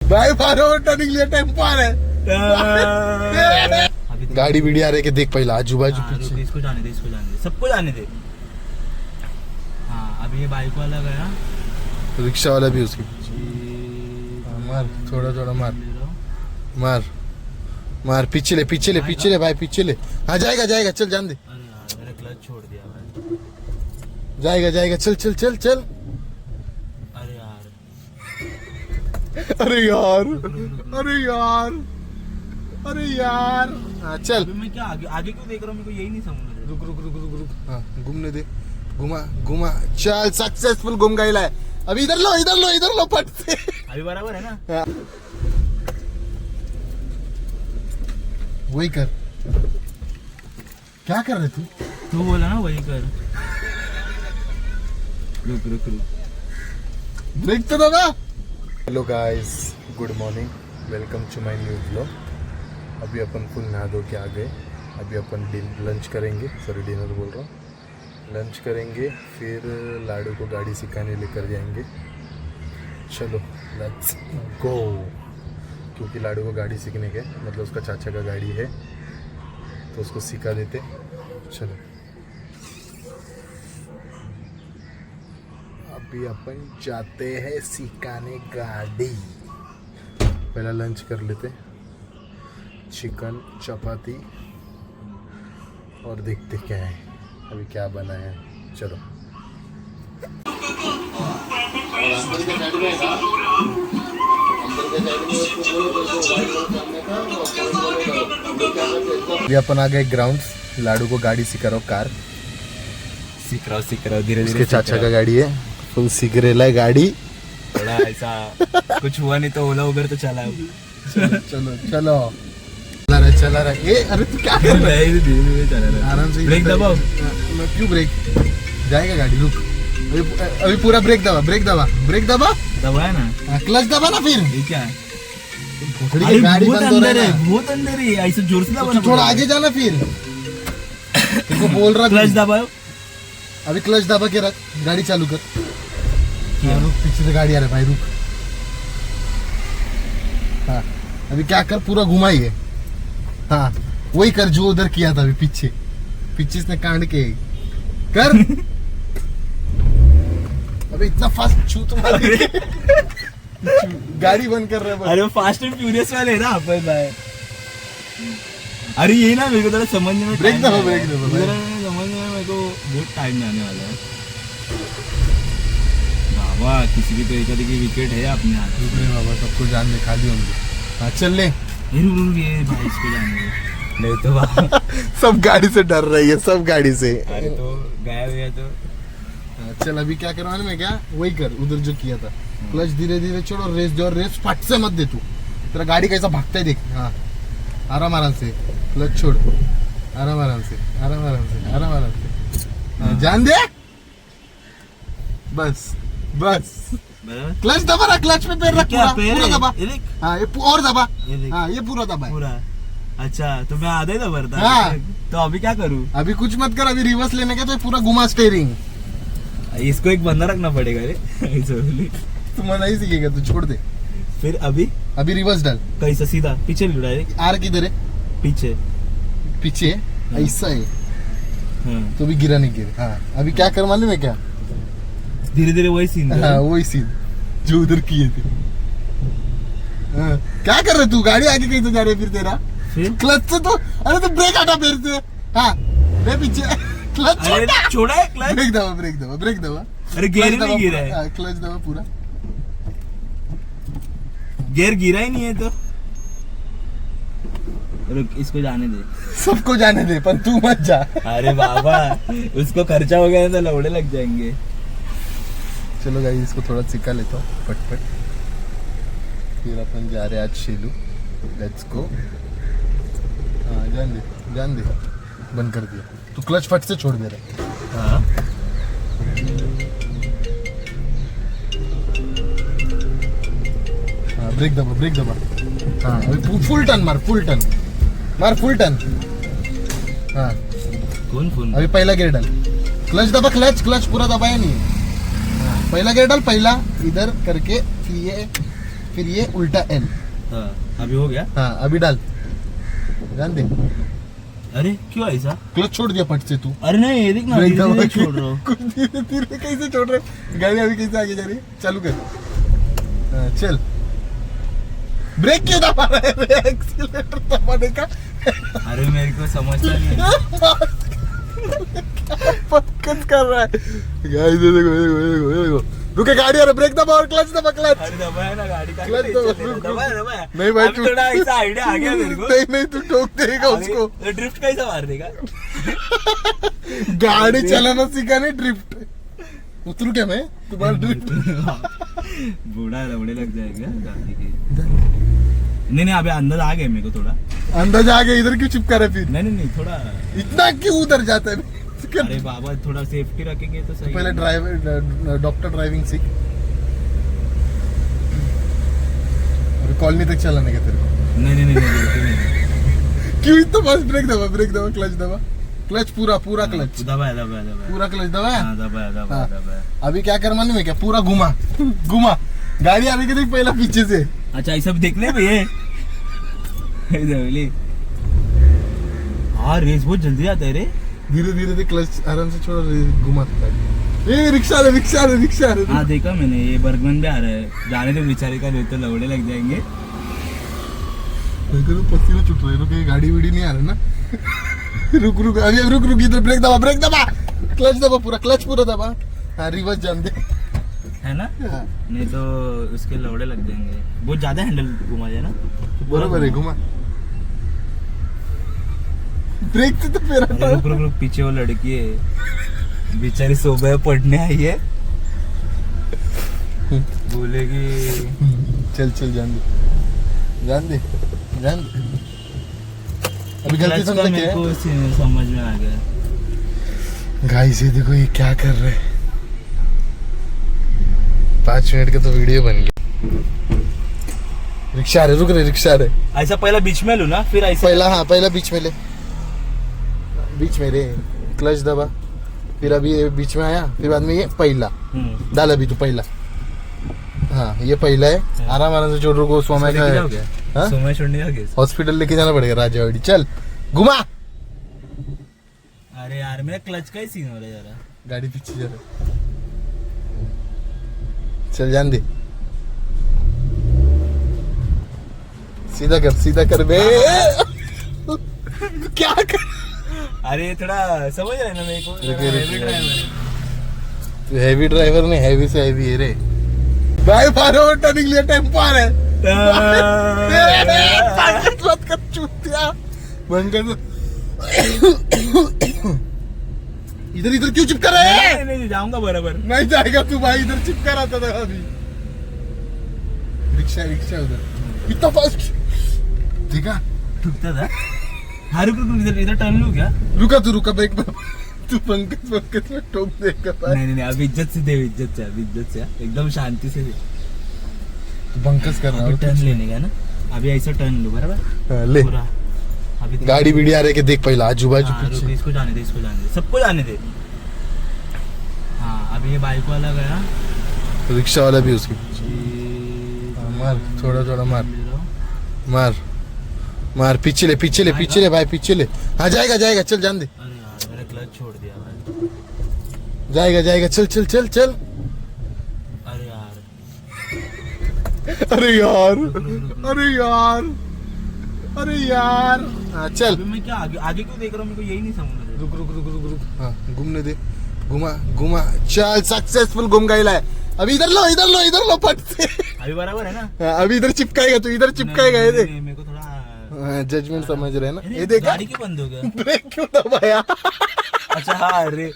भाई बारो टर्निंग लिया टेम्पो आ रहा है। गाड़ी बीड़ी आ रही है, देख पहला आजू बाजू पीछे। इसको जाने दे, सबको जाने दे। हाँ अभी ये बाइक वाला गया, रिक्शा वाला भी उसके पीछे। मार थोड़ा थोड़ा मार मार मार, पीछे ले भाई, पीछे ले। हाँ जाएगा चल, जान दे। अरे यार मेरा क्लच छोड़ दिया भाई। जाएगा चल। अरे यार हाँ चल। अभी मैं क्या आगे क्यों देख रहा हूँ, मेरे को यही नहीं समझ रहा। रुक हाँ घूमने दे, घुमा चल, सक्सेसफुल घूम गया है। अभी इधर लो फट से। अभी बराबर है ना? हाँ। वही कर, क्या कर रहे तू बोला ना वही कर। रुक ब्रेक तो दबा। Hello guys, good morning, welcome to my new vlog. अभी अपन फुल नहा धो के आ गए। अभी अपन लंच करेंगे, डिनर बोल रहा हूँ, लंच करेंगे, फिर लाडू को गाड़ी सिखाने लेकर जाएंगे। चलो लेट्स गो, क्योंकि लाडू को गाड़ी सीखने के मतलब उसका चाचा का गाड़ी है तो उसको सिखा देते। चलो अभी अपन जाते हैं सिखाने गाड़ी। पहला लंच कर लेते, चिकन चपाती, और देखते क्या है अभी क्या बना है। चलो अभी अपन आ गए ग्राउंड। लाडू को गाड़ी सिखा रहा हूँ, कार सीख रहा हूँ धीरे उसके चाचा का गाड़ी है, फुल सीख रहा है गाड़ी। थोड़ा ऐसा कुछ हुआ नहीं तो ओला उबर तो चला है। चलो चला रहा है। अरे तू क्या कर रहा है? आराम से ब्रेक दबाओ। मैं क्यों ब्रेक? जाएगा गाड़ी, रुक। अभी पूरा ब्रेक दबा दबाया ना, क्लच दबा ना, फिर ये क्या है? गाड़ी बहुत बंद हो अंदर रहा है, बहुत अंदर है, ऐसे जोर से दबाना। थोड़ा आगे जाना, फिर तुमको बोल रहा क्लच दबाओ। अभी क्लच दबा के रख, गाड़ी चालू कर। रुक, पीछे से गाड़ी आ रहा है भाई, रुक। हाँ अभी क्या कर, पूरा घुमाइए। हाँ वही कर जो उधर किया था अभी पीछे इसने कांड के कर। अबे इतना फास्ट छू तुम्हारी गाड़ी बंद कर रहा है। अरे फास्ट एंड फ्यूरियस वाले है ना अपन भाई। अरे ये ना मेरे को थोड़ा समझने में ब्रेक दबा समझने में मेरे को बहुत टाइम आने वाला है बाबा। किसी की तो एक विकेट है अपने हाथ में बाबा, सबको जान में खाली होंगे। हाँ चल ले, ये भाई इसको जाने दे। नहीं तो सब गाड़ी से डर रही है, सब गाड़ी से। अरे तो गायब है तो चल अभी क्या करवाने में, क्या वही कर उधर जो किया था। क्लच धीरे धीरे छोड़ और रेस दे, और रेस फट से मत दे तू। तेरा गाड़ी कैसा भागता है देख। हाँ आराम से क्लच छोड़, आराम से। हाँ, जान दे, बस क्लच दबा ना, क्लच पे पैर रख, पूरा दबा। हाँ ये और दबा, हाँ ये पूरा दबा पूरा। अच्छा तो मैं आधा ही दबा था। हाँ तो अभी क्या करूँ? अभी कुछ मत कर, अभी रिवर्स लेने का तो पूरा घुमा स्टीयरिंग। इसको एक बंदा रखना पड़ेगा रे। तू मना ही सीखेगा, तू छोड़ दे। फिर अभी रिवर्स डाल, कैसा सीधा पीछे डायरेक्ट। आर किधर है? पीछे ऐसा है। हाँ। तो भी गिरा नहीं गिरे। हाँ अभी क्या कर मालूम है क्या? धीरे धीरे वही सीन। हाँ वही सीन जो उधर किए थे। हाँ, क्या कर रहे तू? गाड़ी आगे कहीं तो जा रही है फिर तेरा। क्लच से तो, अरे तो ब्रेक हटा फिर से। हाँ मैं पीछे क्लच छोड़ा है, क्लच ब्रेक दबा। अरे गियर नहीं गिरा है। क्लच दबा पूरा, गियर गिरा ही नहीं है तो रुक, इसको जाने दे। सबको जाने दे पर तू मत जा। अरे बाबा उसको खर्चा हो गया तो लौड़े लग जाएंगे। चलो गाइस इसको थोड़ा सिखा लेता हूँ फटफट, फिर अपन जा रहे हैं आज शेलू। Let's go. हाँ जान दे, बंद कर दिया। तू क्लच फट से छोड़ दे रहा। हाँ ब्रेक दबा। हाँ अभी फुल टर्न मार, फुल टर्न। हाँ कौन फुल? अभी पहला गियर डाल, क्लच दबा, क्लच पूरा दबाया नहीं है। हाँ, पहला गियर डाल, पहला इधर करके फिर ये उल्टा एल। हाँ, अभी हो गया। हाँ अभी डाल, ध्यान दे। अरे क्यों ऐसा? क्लच छोड़ दिया पट से तू। अरे नहीं, ये देख ना, ब्रेक धीरे-धीरे दबा के- छोड़ रहा हूँ। कुछ धीरे धीरे कैसे छोड़ रहे, गाड़ी अभी कैसे आगे जा रही है, चालू कर। हाँ, चल। ब्रेक क्यों दबा रहा है, एक्सीलरेटर दबाने का। अरे मेरे को समझता नहीं है। पक्कस कर रहा है गाइस, ये देखो ये देखो ये देखो ये देखो। रुके गाड़ी, अरे ब्रेक दबा और क्लच दबा, क्लच। अरे दबाया ना गाड़ी का, क्लच दबा, रुक, रुक। दबाया। नहीं भाई, अभी तू- थोड़ा ऐसा आइडिया आ गया मेरे को। नहीं नहीं, तू ठोक देगा उसको। आगे- ड्रिफ्ट कैसा मार देगा? गाड़ी चलाना सीखा नहीं, ड्रिफ्ट। उतरू क्या मैं तुम्हारा ड्रिफ्ट। बूढ़ा लवड़े लग जाएगा गाड़ी के। नहीं अभी अंदाज आ गया मेरे को थोड़ा। अंदाजा आ गया, इधर क्यों चिपका रहे फिर, नहीं थोड़ा। इतना क्यों उधर जाता है। अरे बाबा थोड़ा सेफ्टी रखेंगे तो सही। पहले ड्राइवर डॉक्टर ड्राइविंग सीख। अभी कॉलोनी तक चलाने का तेरे को। नहीं बिल्कुल नहीं। क्यों इतना फास्ट, ब्रेक दबा क्लच दबा, क्लच पूरा पूरा क्लच, दबाया पूरा क्लच दबाया। हाँ, दबाया। अभी क्या कर मालूम है क्या, पूरा घुमा घुमा, गाड़ी आने के देख पहला पीछे से। अच्छा ये सब देखने पे ये। हाँ रेस बहुत जल्दी आता है रे। धीरे धीरे से क्लच आराम से छोड़ा, घुमा। ये रिक्शा रे। हाँ देखा मैंने, ये बर्गमन भी आ रहा है। जाने तो बेचारे का, नहीं तो लवड़े लग जाएंगे। तो पसीना छूट रहा है, रुक, ये गाड़ी वीडी नहीं आ रहा ना। रुक अभी रुक, इधर ब्रेक दबा, क्लच दबा, पूरा क्लच पूरा दबा। हाँ रिवर्स जान दे, है ना? हाँ। नहीं तो उसके लवड़े लग जाएंगे। बहुत ज्यादा हैंडल घुमा जाए ना। बरोबर है, घुमा। ब्रेक से तो मेरा अरे रुक, पीछे वो लड़की है बेचारी, सुबह पढ़ने आई है, बोलेगी। चल जान दे। अभी गलती समझ मेरे क्या को समझ में आ गया। गाइस ये देखो ये क्या कर रहे हैं। 5 मिनट का तो वीडियो बन गया। रिक्शा रे, रुक रे, रिक्शा रे। ऐसा पहला बीच में लू ना, फिर ऐसा पहला बीच में ले, बीच में रे, क्लच दबा, फिर अभी ये बीच में आया, फिर बाद में ये पहला डाल। अभी तो पहला, हाँ ये पहला है। आराम से छोड़, रुको सोमा का है। हाँ? सोमा छोड़ने का केस। हॉस्पिटल लेके जाना पड़ेगा राजावाड़ी। चल घुमा। अरे यार मेरा क्लच का ही सीन हो रहा है जरा। गाड़ी पीछे जा रहा, चल जान दे। सीधा कर बे। क्या कर, अरे थोड़ा समझ रहे ना मेरे को। हैवी ड्राइवर नहीं, हैवी से हैवी है रे भाई। फारो टर्निंग लिया, टेम्पो आ रहा है। मत कर चूतिया, बंद कर। इधर क्यों चिपका रहा है? नहीं जाऊंगा बराबर। नहीं जाएगा तू भाई, इधर चिपका रहा था अभी। रिक्शा उधर इतना फास्ट, देखा ठुकता था। हाँ रुक, इधर टर्न लूं क्या? रुका ब्रेक। तू पंकज में ठोक देगा भाई। नहीं अब इज्जत से दे, इज्जत से एकदम शांति से दे। तू पंकज कर रहा है टर्न लेने का ना, अभी ऐसा टर्न लो बराबर। ले। पूरा अभी गाड़ी बीड़ी आ रही है, देख पहला आजू बाजू हाँ, रुक, पीछे। इसको जाने दे, सबको जाने दे। हाँ अभी ये बाइक वाला गया, रिक्शा वाला भी उसके पीछे। मार थोड़ा मार, पीछे ले भाई, पीछे ले। हाँ जाएगा, चल जान दे। अरे यार मैंने क्लच छोड़ दिया भाई। जाएगा, चल। अरे यार। हाँ चल। अभी मैं क्या आगे क्यों देख रहा हूँ, मेरे को यही नहीं समझ रहा। रुक। हाँ घूमने दे, घुमा। चल सक्सेसफुल घूम गया है। अभी इधर लो फट से। अभी बराबर है ना? हाँ, अभी इधर चिपकाएगा तू, इधर चिपकाएगा। ये देख, मेरे को थोड़ा जजमेंट समझ रहे हैं ना। अरे, ये देख गाड़ी क्यों बंद हो गया? ब्रेक क्यों दबाया। अच्छा हाँ, अरे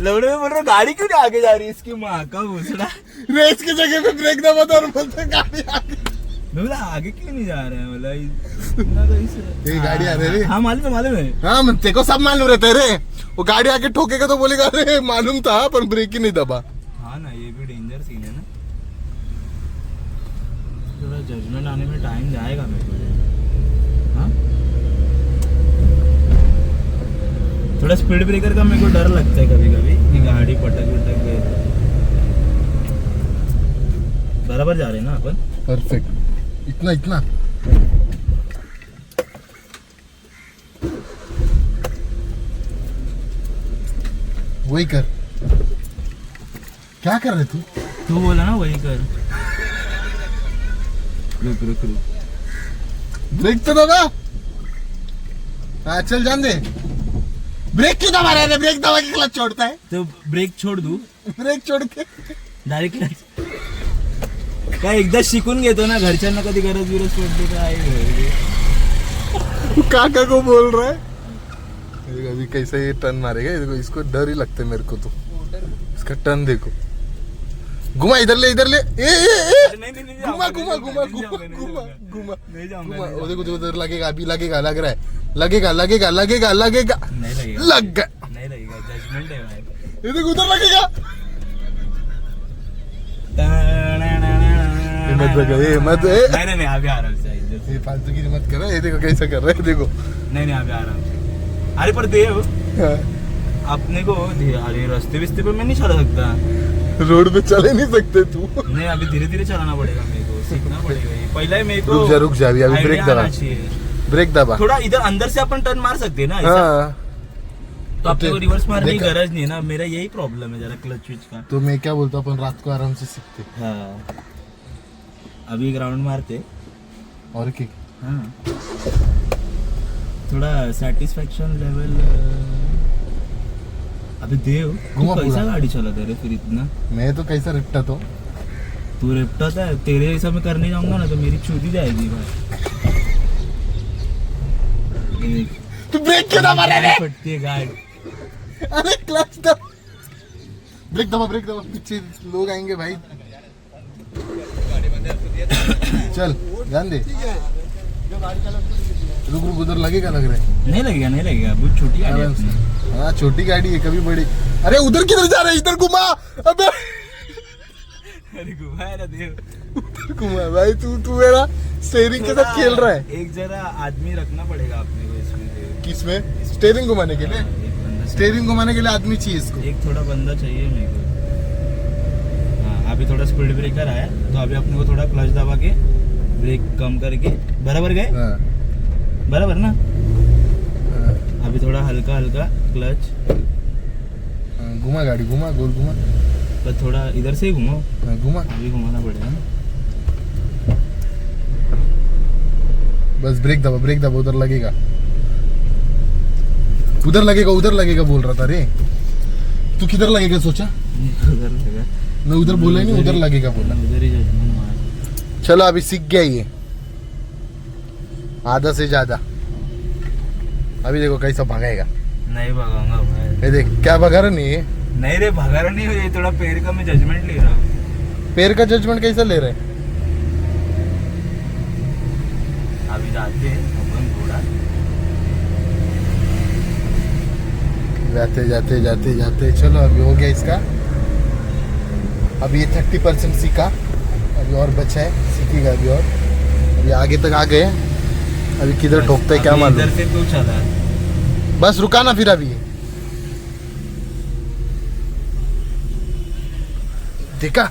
लौड़े में बोल रहा हूँ, गाड़ी क्यों नहीं आगे जा रही है? इसकी माँ का भूसड़ा। रेस की जगह पे ब्रेक दबा था और बोलते गाड़ी आगे। मैं बोला आगे क्यों नहीं जा रहा है, बोला इतना तो इसे। ये गाड़ी आ रही है। हाँ मालूम है। हाँ तेरे को सब मालूम रहता है रे। वो गाड़ी आके ठोकेगा तो बोलेगा अरे मालूम था पर ब्रेक ही नहीं दबा। हाँ ना, ये भी डेंजर सीन है ना। थोड़ा जजमेंट आने में टाइम जाएगा मेरे को। हाँ थोड़ा स्पीड ब्रेकर का मेरे को डर लगता है कभी कि गाड़ी पटक गए। बराबर जा रहे हैं ना अपन? परफेक्ट। इतना इतना वही कर। क्या कर रहे तू? तू बोला ना वही कर। रुक रुक रुक। ब्रेक तो दबा। हाँ चल जान दे। ब्रेक क्यों दबा रहे? ब्रेक दबा के क्लच छोड़ता है। तो ब्रेक छोड़ दू ब्रेक छोड़ के डायरेक्ट क्लच काय एकदा शिकून घेतो ना, घरच्यांना कधी गरज बिरज पडते काय. काका को बोल रहा है अभी कैसे ये टर्न मारेगा, देखो इसको डर ही लगता है मेरे को तो। इसका टर्न देखो, घुमा इधर ले इधर ले, घुमा घुमा घुमा घुमा घुमा घुमा नहीं जाऊंगा, घुमा। वो देखो उधर लगेगा, अभी लगेगा, लग रहा है, लगेगा लगेगा लगेगा लगेगा, नहीं लगेगा, लग गया, नहीं लगेगा, जजमेंट है भाई. ये देखो उधर लगेगा। मत लगा, ये मत, नहीं नहीं नहीं, अभी आराम से ये फालतू की मत कर रहा है। ये देखो कैसा कर रहा है, देखो। नहीं नहीं, अभी आराम से. अरे पर देव अपने को अरे रास्ते विस्ते पे मैं नहीं चला सकता. रोड पे चले नहीं सकते तू। नहीं, अभी धीरे धीरे चलाना पड़ेगा मेरे को, सीखना पड़ेगा ये. पहला ही मेरे को रुक जा अभी ब्रेक दबा, ब्रेक दबा। थोड़ा इधर अंदर से अपन टर्न मार सकते हैं ना ऐसा. हाँ तो अपने को रिवर्स मारने की देखा। गरज नहीं है ना. मेरा यही प्रॉब्लम है जरा क्लच विच का. तो मैं क्या बोलता हूँ, अपन रात को आराम से सीखते। हाँ, अभी एक राउंड मारते. और क्या? हाँ, थोड़ा सेटिस्फैक्शन लेवल. अबे देव, तू घुमा कैसा पूरा। गाड़ी चलाता रे फिर इतना? मैं तो कैसा रिपटा तो। तू रेपटा था, तेरे ऐसा मैं करने जाऊंगा ना तो मेरी छूटी जाएगी भाई. तू ब्रेक क्यों दबा रहा है? फटती है गाड़ी. अरे क्लच दबा, ब्रेक दबा, ब्रेक दबा, पीछे लोग आएंगे भाई। चल ध्यान दे, रुक रुक, उधर लगेगा, लग रहा है। नहीं लगेगा, नहीं लगेगा, बहुत छोटी गाड़ी है आराम से। अपनी. हाँ छोटी गाड़ी है, कभी बड़ी। अरे उधर किधर जा रहा है? इधर घुमा, अबे अरे घुमाया ना देव. उधर घुमा भाई। तू मेरा स्टेयरिंग के साथ खेल रहा है। एक जरा आदमी रखना पड़ेगा अपने को इसमें देव. किसमें? स्टेयरिंग घुमाने के लिए? एक बंदा, स्टेयरिंग घुमाने के लिए आदमी चाहिए इसको। एक थोड़ा बंदा चाहिए मेरे को. हाँ, अभी थोड़ा स्पीड ब्रेकर आया तो अभी अपने को थोड़ा क्लच दबा के ब्रेक कम करके बराबर गए. हाँ, बराबर ना. हाँ, अभी थोड़ा हल्का हल्का क्लच. हाँ, घुमा गाड़ी, घुमा, गोल घुमा। पर थोड़ा इधर से ही घुमाओ. हाँ, घुमा, अभी घुमाना पड़ेगा ना. बस ब्रेक दबा, ब्रेक दबा, उधर लगेगा, उधर लगेगा, उधर लगेगा बोल रहा था रे। तू किधर लगेगा सोचा? उधर लगा. मैं उधर बोला ही नहीं, उधर लगेगा बोला। उधर ही जजमेंट मार. चलो अभी सीख गया ये, आधा से ज्यादा। अभी देखो कैसा भगाएगा। नहीं भगाऊंगा भाई. ये देख क्या भगा रहा नहीं है। नहीं रे, भगा रहा नहीं. ये थोड़ा पैर का मैं जजमेंट ले रहा हूँ. पैर का जजमेंट कैसा ले रहे हैं? अभी जाते हैं अपन थोड़ा. जाते जाते जाते जाते चलो अभी हो गया इसका। अभी ये 30% सीखा, अभी और बचा है, सीखेगा अभी और। अभी आगे तक आ गए, अभी किधर ठोकता है क्या अभी मालूम। इधर से तू चला. बस रुका ना फिर अभी। देखा?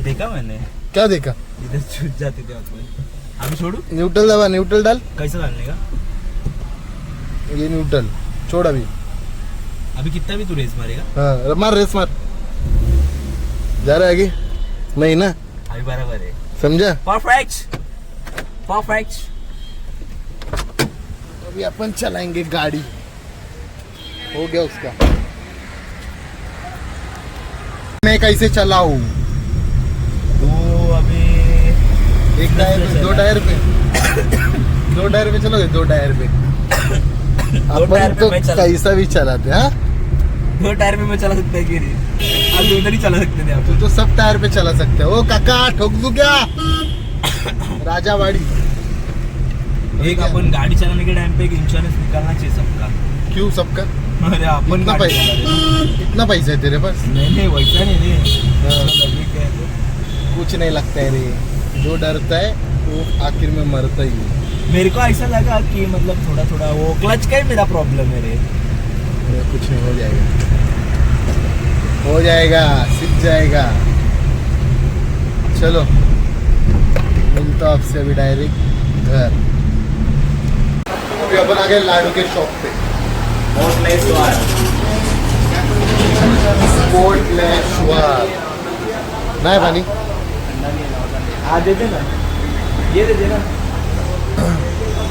देखा मैंने, क्या देखा? इधर छूट जाते थे अपन. अभी छोड़ू? न्यूट्रल दबा, न्यूट्रल डाल, कैसा डालने का? ये न्यूट्रल छोड़ अभी। अभी कितना भी तू रेस मारेगा? हाँ मार, रेस मार। जा रहा है आगे? नहीं ना, अभी बराबर है. समझा? Perfect perfect. अभी अपन चलाएंगे गाड़ी। हो गया उसका। मैं कैसे चलाऊं? तो अभी एक टायर पे, दो टायर पे, दो टायर पे चलोगे? दो टायर पे टायर अपन पे तो मैं चला- कैसा भी चलाते हैं। हाँ? दो टायर पे मैं चला सकता है कि नहीं? अब उधर ही चला सकते थे तू आप. तो सब टायर पे चला सकते हो। ओ काका ठोक दूं क्या? राजावाड़ी। एक अपन गाड़ी चलाने के टाइम पे एक इंश्योरेंस निकालना चाहिए सबका. क्यों सबका? अरे अपन इतना गाड़ी पैसा, चला रहे हैं. इतना पैसा है तेरे पास? नहीं नहीं, वैसा नहीं रे. अभी क्या है तो? कुछ नहीं लगता है रे, जो डरता है वो आखिर में मरता ही है। मेरे को ऐसा लगा कि मतलब थोड़ा थोड़ा वो क्लच का ही मेरा प्रॉब्लम है रे. अरे कुछ नहीं, हो जाएगा, हो जाएगा, सीख जाएगा। चलो मिलते मिलता हूँ आपसे अभी डायरेक्ट घर। अभी अपन आ गए लाडू के शॉप पे। कोटलेश्वर नहीं पानी हाँ दे देना, ये दे देना,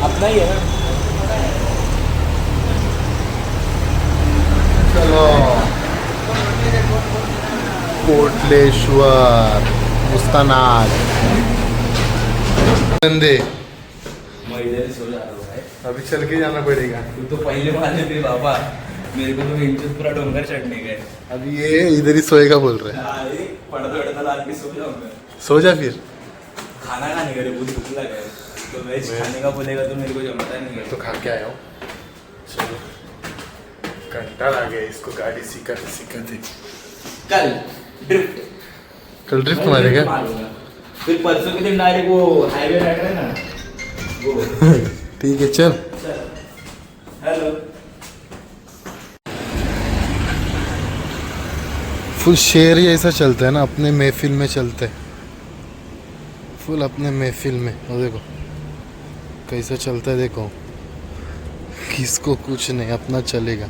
अपना ही है ना। चलो कोटलेश्वर मुस्तानाग बंदे। मैं इधर ही सो जा रहा हूँ भाई। अभी चल के जाना पड़ेगा। तू तो पहले वाले थे बाबा, मेरे को तो इंचुत पूरा डोंगर चढ़ने गए। अभी ये इधर ही सोएगा बोल रहे हैं। पढ़ता पढ़ता लाल के सो जाऊंगा। सो जा फिर। खाना खाने का बहुत भूख लगा है, तो वेज खाने का बोलेगा तो मेरे को जमता नहीं है। तो खा के आया हूँ। चलो कंटाल आ गया इसको गाड़ी सिखाते सिखाते। कल ड्रिफ्ट, कल ड्रिफ्ट मारेगा। फिर परसों के दिन डायरेक्ट वो हाईवे राइड है ना वो। ठीक है चल। हेलो। फुल शेर ही ऐसा चलता है ना, अपने महफिल में चलते हैं, फुल अपने महफिल में। और देखो कैसा चलता है, देखो किसको कुछ नहीं, अपना चलेगा,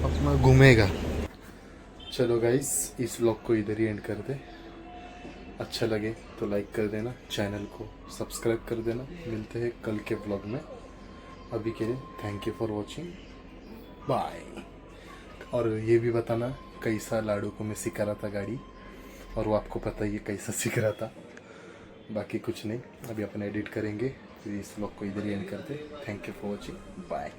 अपना घूमेगा। चलो गाइस इस व्लॉग को इधर ही एंड कर दे। अच्छा लगे तो लाइक कर देना, चैनल को सब्सक्राइब कर देना। मिलते हैं कल के व्लॉग में। अभी के लिए thank you for watching, bye. और ये भी बताना कैसा लाडू को मैं सिखा रहा था गाड़ी, और वो आपको पता ही है कैसा सीख रहा था। बाकी कुछ नहीं, अभी अपन एडिट करेंगे। फिर इस व्लॉग को इधर ही एंड करते। Thank you for watching, bye.